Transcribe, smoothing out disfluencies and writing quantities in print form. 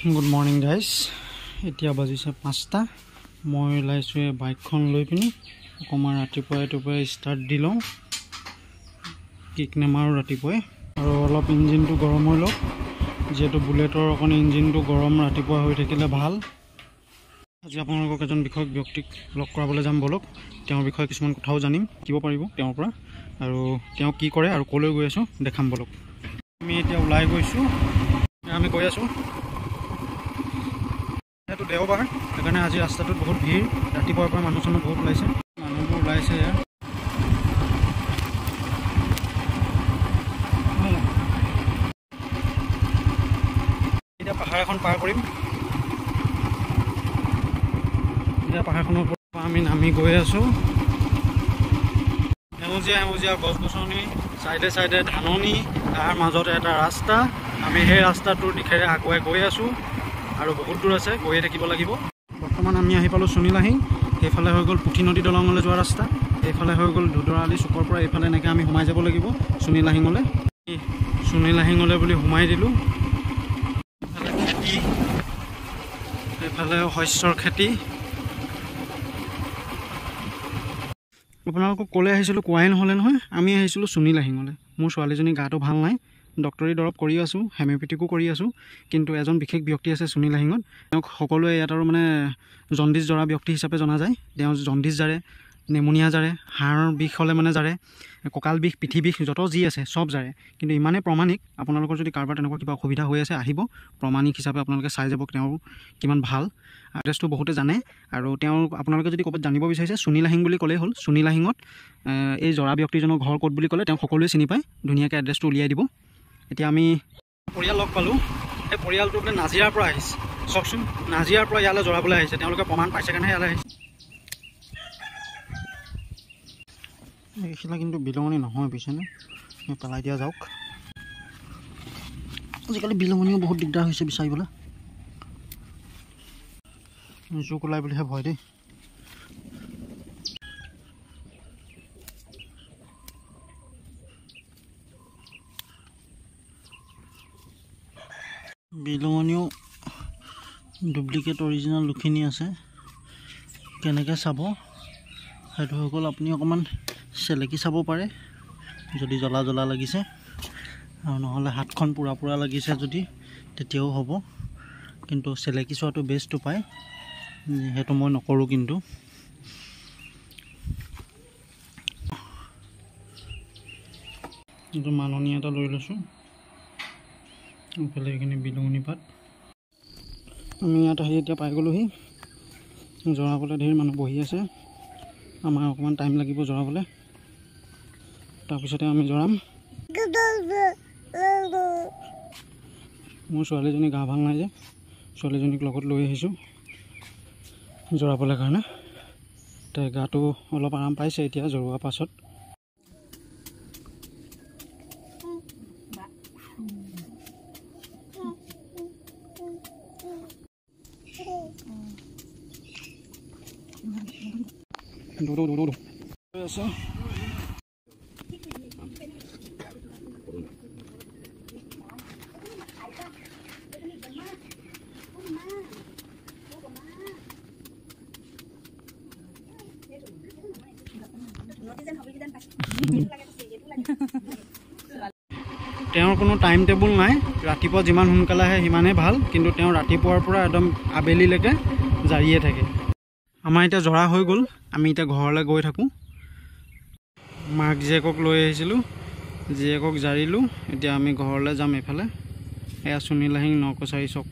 Good morning guys. এতিয়া বাজিছে 5টা মই লাইছো বাইকখন লৈ পিনি অকমান ৰাতিপুৱাই ষ্টাৰ্ট দিলো কিক নেমাৰো ৰাতিপুৱাই আৰু অলপ ইঞ্জিনটো গৰম হৈ লওক যেটো বুলেটৰ অকন ইঞ্জিনটো গৰম ৰাতিপুৱা হৈ থাকিলে ভাল আজি আপোনালোকক এজন বিষয়ক ব্যক্তিক লগ কৰাবলৈ যাম বলক তেওঁৰ বিষয়ে কিছুমান কথাও জানিম কিব পাৰিব তেওঁৰ পৰা আৰু তেওঁ কি কৰে আৰু কলৈ গৈ আছো দেখাম বলক আমি এতিয়া উলাই গৈছো আমি গৈ আছো এটো দেওবাৰ এখানে আজি ৰাস্তাটোত বহুত ভিৰ ৰাতিপুৱাৰ পৰা মানুহ বহুত ওলাইছে মানুহবোৰ ওলাইছে এতিয়া পাহাৰ এখন পাৰ কৰিম এতিয়া পাহাৰখনৰ পৰা আমি নামি গৈ আছো সেউজীয়া গছ-গছনি সাইডে ধাননি তাৰ মাজতে এটা ৰাস্তা আমি সেই ৰাস্তাটোৰ দিশেৰে আগুৱাই গৈ আছো আৰু বহুত দূৰ আছে গৈ থাকিব লাগিব বৰ্তমান আমি আহি পালো সুনীলাহিং এইফালে হৈ গল পুঠি নদী দলংলৈ যোৱা ৰাস্তা এইফালে হৈ গল দুদৰালি চুকৰ পৰা এইফালে নেকে আমি সোমাই যাব লাগিব সুনীলাহিংলৈ বুলি সোমাই দিলো এইফালে শস্যৰ খেতি আপোনালোকক কলে আহিছিলো কোৱাই নহলে নহয় আমি আহিছিলো সুনীলাহিংলৈ মোৰ ছোৱালীজনী গাটো ভাল নাই ডক্টৰী দৰব কৰি আছো হেমিওপেথিকো কৰি আছো কিন্তু এজন বিশেষ ব্যক্তি আছে সুনীলাহিংত তেওঁক সকলোৱে ইয়াত আৰু মানে জন্ডিস জৰা ব্যক্তি হিচাপে জনা যায় তেওঁ জন্ডিস জাৰে নেমোনিয়া জাৰে হাড়ৰ বিষ হলে মানে জাৰে ককাল বিষ পিঠি বিষ যত যি আছে সব জাৰে কিন্তু ইমানে প্ৰমাণিক আপোনালোকৰ যদি কাৰবাৰ তেনেকুৱা কিবা অসুবিধা হৈ আছে আহিব প্ৰমাণিক হিচাপে আপোনালোকে চাই যাব তেওঁ কিমান ভাল এড্ৰেছটো বহুতে জানে আৰু তেওঁ আপোনালোকে যদি ক'ত জানিব বিচাৰিছে সুনীলাহিং বুলি ক'লেই হ'ল সুনীলাহিংত এই জৰা ব্যক্তিজনৰ ঘৰ ক'ত বুলি ক'লে তেওঁ সকলোৱে চিনি পায় ধুনীয়াকৈ এড্ৰেছটো উলিয়াই দিব এতিয়া আমি পৰিয়াল লগ পালো এই পৰিয়ালটো বোলে নাজিৰাৰ পৰা আহিছে চকচোন নাজিৰাৰ পৰা ইয়ালৈ জৰাবলৈ আহিছে তেওঁলোকে প্ৰমাণ পাইছে কাৰণে ইয়ালৈ আহিছে এইখিলা কিন্তু বিলঙনি নহয় পিছনে পেলাই দিয়া যাওক আজিকালি বিলঙনিও বহুত দিগদাৰ হৈছে বিচাৰিবলৈ জোক ওলাই বুলিহে ভয় দেই বিলঙনিও ডুপ্লিকেট অৰিজিনেল লুখিনি আছে কেনেকৈ চাব সেইটো হৈ গ'ল আপুনি অকণমান চেলেকি চাব পাৰে যদি জ্বলা লাগিছে আৰু নহ'লে হাতখন পুৰা লাগিছে যদি তেতিয়াও হ'ব কিন্তু চেলেকি চোৱাটো বেষ্টটো পায় সেইটো মই নকৰোঁ কিন্তু মাননি এটা লৈ লৈছোঁ এইফালে এইখিনি বিলঙনি পাত আমি ইয়াত আহি এতিয়া পাই গ'লোহি জৰাবলৈ ধেৰ মানুহ বহি আছে আমাৰ অকণমান টাইম লাগিব জৰাবলৈ তাৰপিছতে আমি জৰাম মোৰ ছোৱালীজনী গা ভাল নাই যে ছোৱালীজনীক লগত লৈ আহিছোঁ জৰাবলৈ কাৰণে তাই গাটো অলপ আৰাম পাইছে এতিয়া জৰোৱাৰ পাছত আছে তেওঁৰ কোনো টাইম টেবুল নাই ৰাতিপুৱা যিমান সোনকালে আহে সিমানেই ভাল কিন্তু তেওঁ ৰাতিপুৱাৰ পৰা একদম আবেলিলৈকে জাৰিয়ে থাকে আমাৰ এতিয়া জৰা হৈ গ'ল আমি এতিয়া ঘৰলৈ গৈ থাকোঁ মাক জীয়েকক লৈ আহিছিলোঁ জীয়েকক জাৰিলোঁ এতিয়া আমি ঘৰলৈ যাম এইফালে এয়া সুনীলাহিং নকছাৰী চক